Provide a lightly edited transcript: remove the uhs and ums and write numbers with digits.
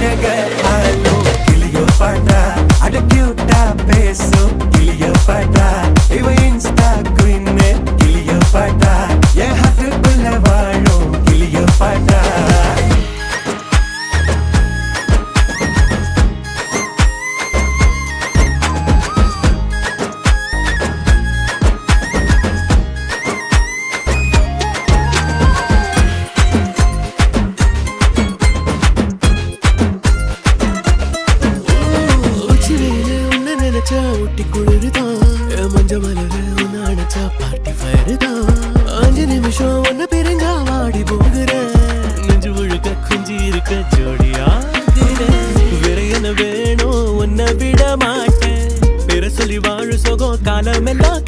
அழக ஆலோ கிளியோ பாட்டா அட கியூட்டா பேசும் கிளியோ பாட்டா இவ இன்ஸ்டா குயின் கிளியோ பாட்டா என் ஹார்ட்டுக்குள்ள வாழும் கிளியோ பாட்டா ஊட்டி குளிர்தான் மஞ்ச மலர உன்ன அணைச்சா பார்ட்டி ஃபயர் தான் 5 நிமிஷம் ஒன்ன பிரிஞ்சா வாடி போகிற நெஞ்சு முழுக்க குஞ்சி இருக்க ஜோடியா வேற என்ன வேணும் உன்னை விட மாட்டேன் பேர சொல்லி வாழு சோகம் காலம் எல்லாம்